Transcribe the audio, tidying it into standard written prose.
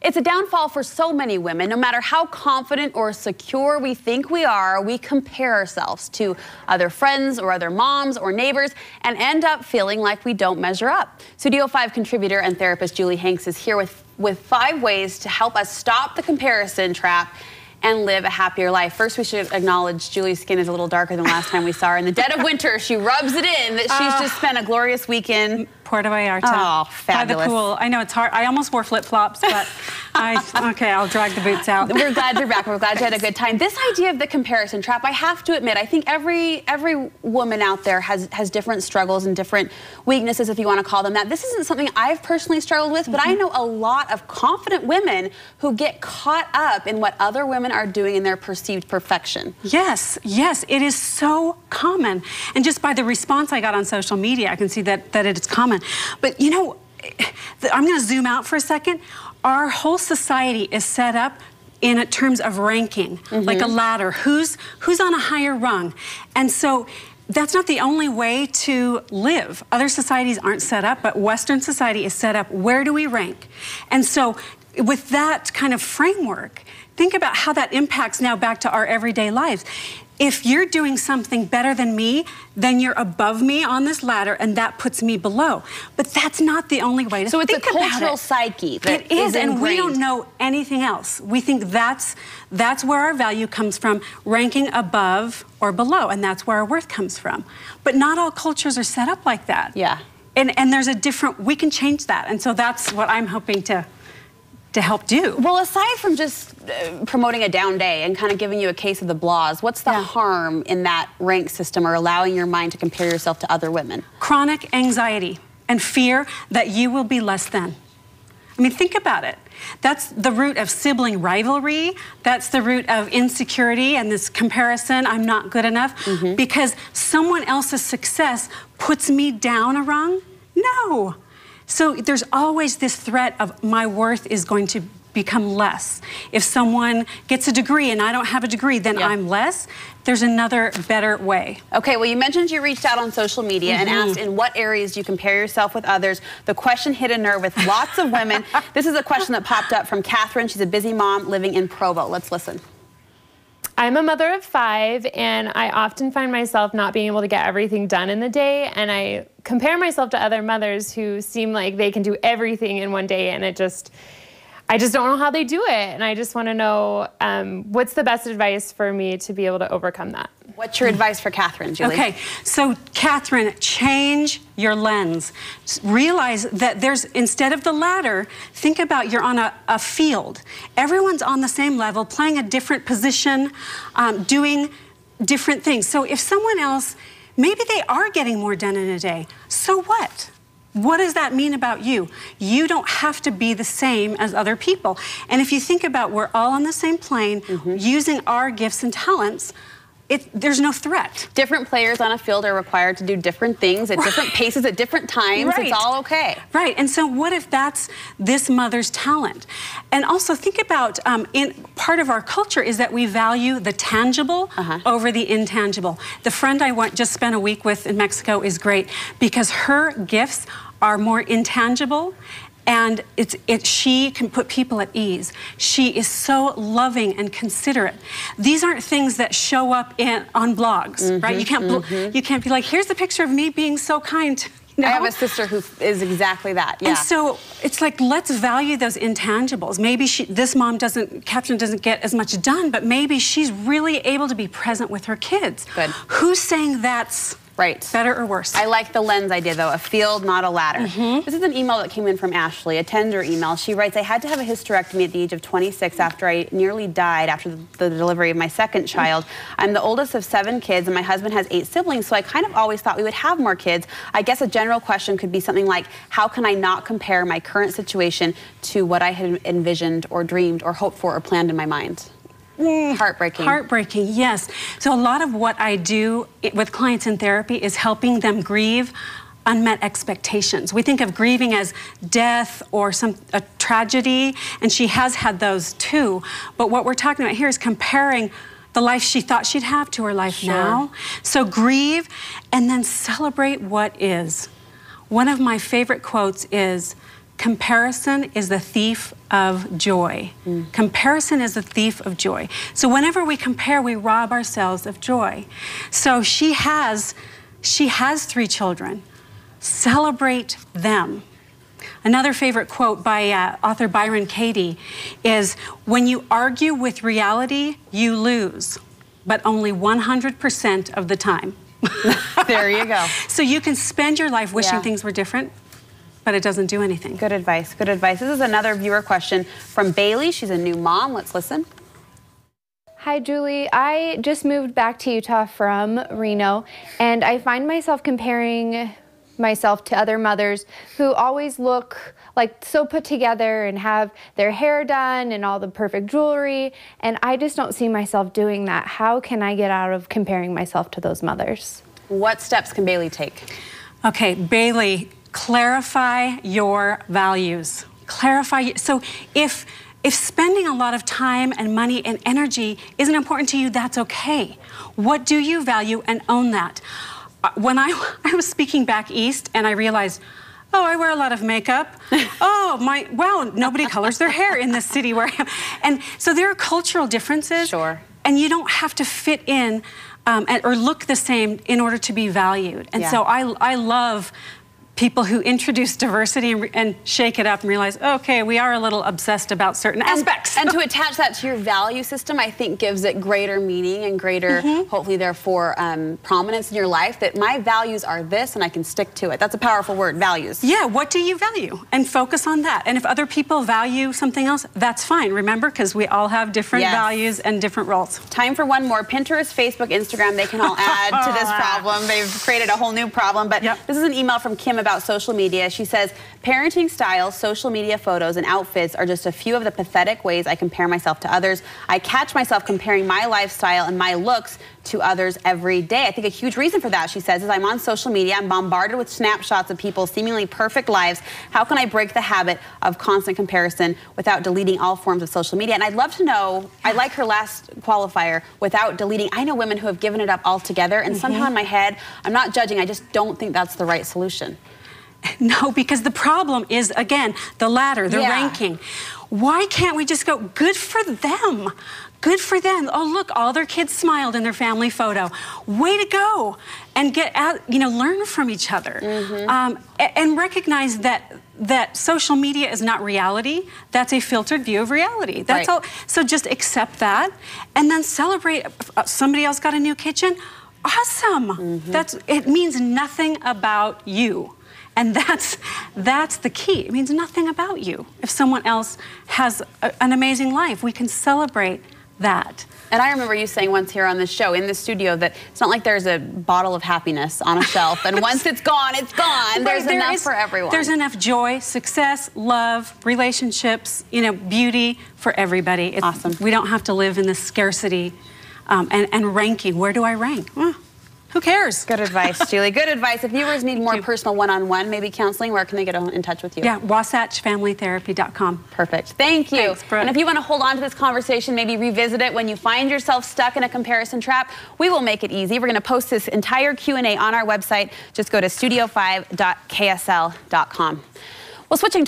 It's a downfall for so many women. No matter how confident or secure we think we are, we compare ourselves to other friends or other moms or neighbors and end up feeling like we don't measure up. Studio 5 contributor and therapist Julie Hanks is here with 5 ways to help us stop the comparison trap and live a happier life. First, we should acknowledge Julie's skin is a little darker than last time we saw her. In the dead of winter, she rubs it in that she's just spent a glorious weekend. Puerto Vallarta. Oh, fabulous. By the pool. I know it's hard. I almost wore flip-flops, but okay, I'll drag the boots out. We're glad you're back. We're glad you had a good time. This idea of the comparison trap, I have to admit, I think every woman out there has different struggles and different weaknesses, if you want to call them that. This isn't something I've personally struggled with, but I know a lot of confident women who get caught up in what other women are doing in their perceived perfection. Yes, yes, it is so common. And just by the response I got on social media, I can see that it is common. But you know, I'm going to zoom out for a second. Our whole society is set up in terms of ranking, like a ladder. Who's on a higher rung? And so that's not the only way to live. Other societies aren't set up, but Western society is set up. Where do we rank? And so with that kind of framework, think about how that impacts now back to our everyday lives. If you're doing something better than me, then you're above me on this ladder, and that puts me below. But that's not the only way to think about it. So it's a cultural psyche that it is, and ingrained. we don't know anything else. We think that's where our value comes from, ranking above or below, and that's where our worth comes from. But not all cultures are set up like that. Yeah. And there's a different, we can change that, and so that's what I'm hoping to help do. Well, aside from just promoting a down day and kind of giving you a case of the blahs, what's the harm in that rank system or allowing your mind to compare yourself to other women? Chronic anxiety and fear that you will be less than. I mean, think about it. That's the root of sibling rivalry. That's the root of insecurity and this comparison, I'm not good enough, because someone else's success puts me down a rung? No. So there's always this threat of my worth is going to become less. If someone gets a degree and I don't have a degree, then I'm less. There's another better way. Okay, well, you mentioned you reached out on social media and asked in what areas do you compare yourself with others. The question hit a nerve with lots of women. This is a question that popped up from Catherine. She's a busy mom living in Provo. Let's listen. I'm a mother of 5, and I often find myself not being able to get everything done in the day, and I compare myself to other mothers who seem like they can do everything in one day, and I just don't know how they do it, and I just want to know what's the best advice for me to be able to overcome that. What's your advice for Catherine, Julie? Okay, so Catherine, change your lens. Realize that instead of the ladder, think about you're on a field. Everyone's on the same level, playing a different position, doing different things. So if someone else, maybe they are getting more done in a day, so what? What does that mean about you? You don't have to be the same as other people. And if you think about we're all on the same plane, using our gifts and talents, there's no threat. Different players on a field are required to do different things at different paces at different times. It's all okay. Right, and so what if that's this mother's talent? And also think about, part of our culture is that we value the tangible over the intangible. The friend I just spent a week with in Mexico is great because her gifts are more intangible, and she can put people at ease. She is so loving and considerate. These aren't things that show up on blogs, right? You can't be like, here's the picture of me being so kind. I have a sister who is exactly that, And so it's like, let's value those intangibles. Maybe Catherine doesn't get as much done, but maybe she's really able to be present with her kids. Good. Who's saying that's better or worse? I like the lens idea, though, a field, not a ladder. This is an email that came in from Ashley, a tender email. She writes, I had to have a hysterectomy at the age of 26 after I nearly died after the delivery of my second child. I'm the oldest of 7 kids, and my husband has 8 siblings, so I kind of always thought we would have more kids. I guess a general question could be something like, how can I not compare my current situation to what I had envisioned or dreamed or hoped for or planned in my mind? Heartbreaking. Heartbreaking, yes. So a lot of what I do with clients in therapy is helping them grieve unmet expectations. We think of grieving as death or a tragedy, and she has had those too. But what we're talking about here is comparing the life she thought she'd have to her life now. So grieve and then celebrate what is. One of my favorite quotes is, comparison is the thief of joy. Comparison is the thief of joy. So whenever we compare, we rob ourselves of joy. So she has 3 children. Celebrate them. Another favorite quote by author Byron Katie is, when you argue with reality, you lose, but only 100% of the time. There you go. So you can spend your life wishing things were different, but it doesn't do anything. Good advice, good advice. This is another viewer question from Bailey. She's a new mom. Let's listen. Hi, Julie. I just moved back to Utah from Reno, and I find myself comparing myself to other mothers who always look like so put together and have their hair done and all the perfect jewelry, and I just don't see myself doing that. How can I get out of comparing myself to those mothers? What steps can Bailey take? Okay, Bailey, clarify your values. Clarify. So if spending a lot of time and money and energy isn't important to you, that's okay. What do you value, and own that? When I was speaking back east and I realized, oh, I wear a lot of makeup. Oh, wow, nobody colors their hair in this city where I am. And so there are cultural differences. Sure. And you don't have to fit in or look the same in order to be valued. And so I love people who introduce diversity and shake it up and realize, okay, we are a little obsessed about certain aspects. And to attach that to your value system, I think gives it greater meaning and greater, hopefully therefore, prominence in your life, that my values are this and I can stick to it. That's a powerful word, values. Yeah, what do you value? And focus on that. And if other people value something else, that's fine. Remember, because we all have different values and different roles. Time for one more. Pinterest, Facebook, Instagram, they can all add to this problem. They've created a whole new problem. But this is an email from Kim about social media. She says, parenting styles, social media photos, and outfits are just a few of the pathetic ways I compare myself to others. I catch myself comparing my lifestyle and my looks to others every day. I think a huge reason for that, she says, is I'm on social media. I'm bombarded with snapshots of people's seemingly perfect lives. How can I break the habit of constant comparison without deleting all forms of social media? And I'd love to know, I like her last qualifier, without deleting. I know women who have given it up altogether, and somehow in my head, I'm not judging, I just don't think that's the right solution. No, because the problem is, again, the ladder, the ranking. Why can't we just go, good for them? Good for them. Oh, look, all their kids smiled in their family photo. Way to go. And get out, learn from each other. And recognize that social media is not reality. That's a filtered view of reality. That's all. So just accept that and then celebrate. Somebody else got a new kitchen. Awesome. It means nothing about you. And that's the key. It means nothing about you. If someone else has an amazing life, we can celebrate that. And I remember you saying once here on this show, in the studio, that it's not like there's a bottle of happiness on a shelf, and once it's gone, it's gone. There's enough for everyone. There's enough joy, success, love, relationships, beauty for everybody. Awesome. We don't have to live in this scarcity and ranking. Where do I rank? Who cares? Good advice, Julie. Good advice. If viewers need more personal one-on-one, maybe counseling, where can they get in touch with you? Yeah, wasatchfamilytherapy.com. Perfect. Thank you. Thanks, Brooke. And if you want to hold on to this conversation, maybe revisit it when you find yourself stuck in a comparison trap, we will make it easy. We're going to post this entire Q&A on our website. Just go to studio5.ksl.com. Well, switching